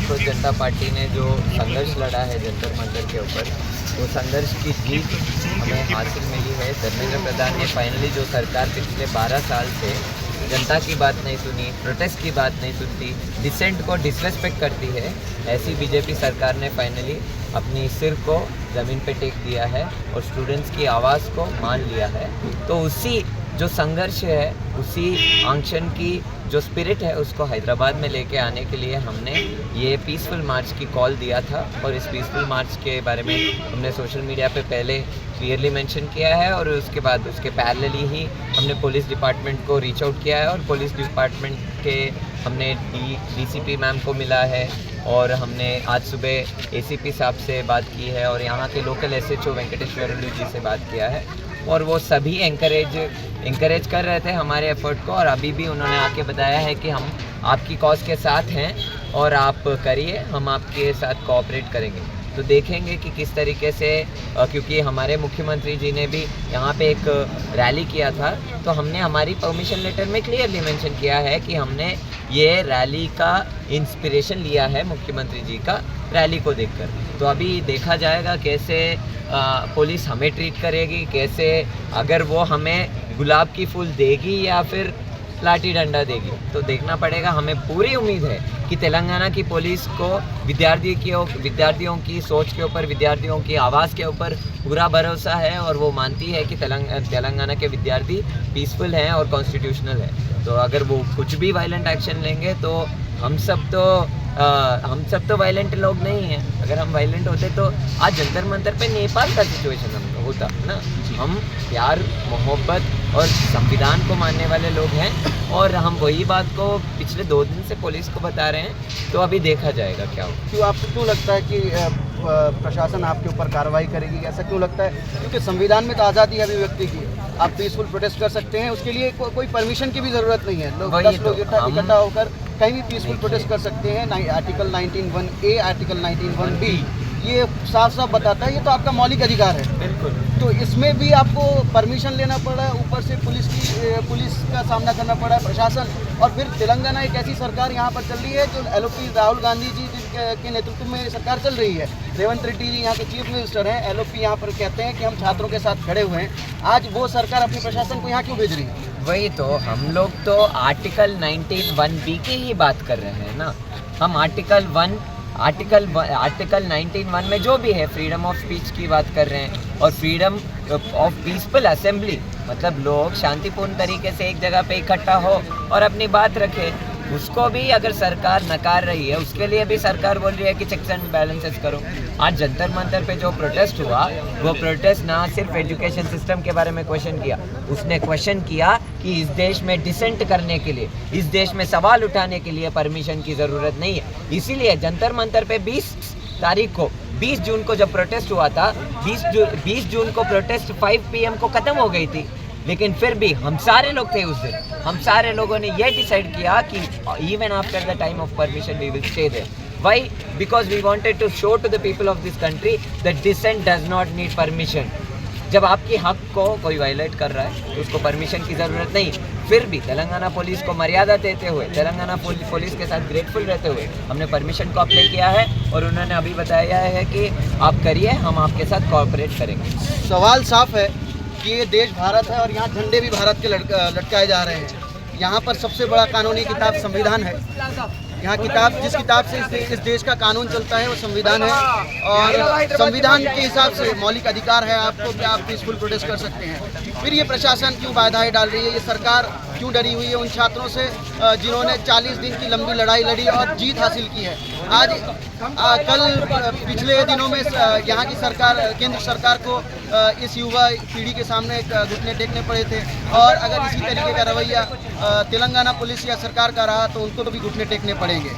कांग्रेस जनता party ने जो संघर्ष लड़ा है जंतर मंतर के ऊपर, वो संघर्ष की जीत हमें हासिल मिली है। धर्मेंद्र प्रधान ने फाइनली जो सरकार पिछले 12 साल से जनता की बात नहीं सुनी, प्रोटेस्ट की बात नहीं सुनती, डिसेंट को डिसरेस्पेक्ट करती है, ऐसी बीजेपी सरकार ने फाइनली अपनी सिर को ज़मीन पे टेक दिया है और स्टूडेंट्स की आवाज़ को मान लिया है। तो उसी जो संघर्ष है, उसी आंदोलन की जो स्पिरिट है, उसको हैदराबाद में लेके आने के लिए हमने ये पीसफुल मार्च की कॉल दिया था। और इस पीसफुल मार्च के बारे में हमने सोशल मीडिया पे पहले क्लियरली मेंशन किया है और उसके बाद उसके पैरेलली ही हमने पुलिस डिपार्टमेंट को रीच आउट किया है और पुलिस डिपार्टमेंट के हमने डीसीपी मैम को मिला है और हमने आज सुबह एसीपी साहब से बात की है और यहाँ के लोकल एसएचओ वेंकटेश्वरलू जी से बात किया है और वो सभी इंकरेज कर रहे थे हमारे एफर्ट को। और अभी भी उन्होंने आके बताया है कि हम आपकी कॉज के साथ हैं और आप करिए, हम आपके साथ कोऑपरेट करेंगे। तो देखेंगे कि किस तरीके से, क्योंकि हमारे मुख्यमंत्री जी ने भी यहाँ पे एक रैली किया था, तो हमने हमारी परमिशन लेटर में क्लियरली मेंशन किया है कि हमने ये रैली का इंस्पिरेशन लिया है मुख्यमंत्री जी का रैली को देखकर। तो अभी देखा जाएगा कैसे पुलिस हमें ट्रीट करेगी, कैसे अगर वो हमें गुलाब की फूल देगी या फिर लाठी डंडा देगी, तो देखना पड़ेगा। हमें पूरी उम्मीद है कि तेलंगाना की पुलिस को विद्यार्थियों की सोच के ऊपर, विद्यार्थियों की आवाज़ के ऊपर पूरा भरोसा है और वो मानती है कि तेलंगाना के विद्यार्थी पीसफुल हैं और कॉन्स्टिट्यूशनल है। तो अगर वो कुछ भी वायलेंट एक्शन लेंगे तो हम सब तो वायलेंट लोग नहीं हैं। अगर हम वायलेंट होते तो आज जंतर मंतर पे नेपाल का सिचुएशन हम होता ना। हम प्यार, मोहब्बत और संविधान को मानने वाले लोग हैं और हम वही बात को पिछले 2 दिन से पुलिस को बता रहे हैं। तो अभी देखा जाएगा क्या होगा। आपको क्यों लगता है कि प्रशासन आपके ऊपर कार्रवाई करेगी? ऐसा क्यों लगता है? क्योंकि संविधान में तो आज़ादी है अभिव्यक्ति की, आप पीसफुल प्रोटेस्ट कर सकते हैं, उसके लिए कोई परमिशन की भी ज़रूरत नहीं है। लोग 10 लोग इकट्ठा होकर कहीं भी पीसफुल प्रोटेस्ट कर सकते हैं। आर्टिकल 19(1)A, आर्टिकल 19(1)B ये साफ साफ बताता है, ये तो आपका मौलिक अधिकार है। बिल्कुल। तो इसमें भी आपको परमिशन लेना पड़ा, ऊपर से पुलिस का सामना करना पड़ा, प्रशासन, और फिर तेलंगाना एक ऐसी सरकार यहाँ पर चल रही है जो LOP राहुल गांधी जी के नेतृत्व में सरकार चल रही है। रेवंत रेड्डी जी यहाँ के चीफ मिनिस्टर हैं, LOP यहाँ पर कहते हैं कि हम छात्रों के साथ खड़े हुए हैं। आज वो सरकार अपने प्रशासन को यहाँ क्यों भेज रही है? वही तो, हम लोग तो आर्टिकल 19(1)B की ही बात कर रहे हैं ना। हम आर्टिकल 19(1) में जो भी है फ्रीडम ऑफ स्पीच की बात कर रहे हैं और फ्रीडम ऑफ पीसफुल असेंबली, मतलब लोग शांतिपूर्ण तरीके से एक जगह पे इकट्ठा हो और अपनी बात रखे। उसको भी अगर सरकार नकार रही है, उसके लिए भी सरकार बोल रही है कि चेक्स एंड बैलेंसेस करो। आज जंतर मंतर पे जो प्रोटेस्ट हुआ, वो प्रोटेस्ट ना सिर्फ एजुकेशन सिस्टम के बारे में क्वेश्चन किया, उसने क्वेश्चन किया कि इस देश में डिसेंट करने के लिए, इस देश में सवाल उठाने के लिए परमिशन की ज़रूरत नहीं है। इसीलिए जंतर मंतर पे 20 जून को जब प्रोटेस्ट हुआ था, 20 जून को प्रोटेस्ट 5 PM को ख़त्म हो गई थी, लेकिन फिर भी हम सारे लोग थे उस दिन, हम सारे लोगों ने ये डिसाइड किया कि even after the time of permission we will stay there. Why? Because we wanted to show to the people of this country that dissent does not need permission. जब आपकी हक को कोई वायलेट कर रहा है तो उसको परमिशन की ज़रूरत नहीं। फिर भी तेलंगाना पुलिस को मर्यादा देते हुए, तेलंगाना पुलिस के साथ ग्रेटफुल रहते हुए हमने परमिशन को अप्लाई किया है और उन्होंने अभी बताया है कि आप करिए, हम आपके साथ कोऑपरेट करेंगे। सवाल साफ है कि ये देश भारत है और यहाँ झंडे भी भारत के लटकाए जा रहे हैं। यहाँ पर सबसे बड़ा कानूनी किताब संविधान है। यहाँ जिस किताब से इस देश का कानून चलता है वो संविधान है और संविधान के हिसाब से मौलिक अधिकार है आपको कि आप पीसफुल प्रोटेस्ट कर सकते हैं। फिर ये प्रशासन क्यों बाधाएं डाल रही है? ये सरकार क्यों डरी हुई है उन छात्रों से जिन्होंने 40 दिन की लंबी लड़ाई लड़ी और जीत हासिल की है? कल पिछले दिनों में यहाँ की सरकार, केंद्र सरकार को इस युवा पीढ़ी के सामने घुटने टेकने पड़े थे और अगर इसी तरीके का रवैया तेलंगाना पुलिस या सरकार का रहा तो उनको तो भी घुटने टेकने पड़ेंगे।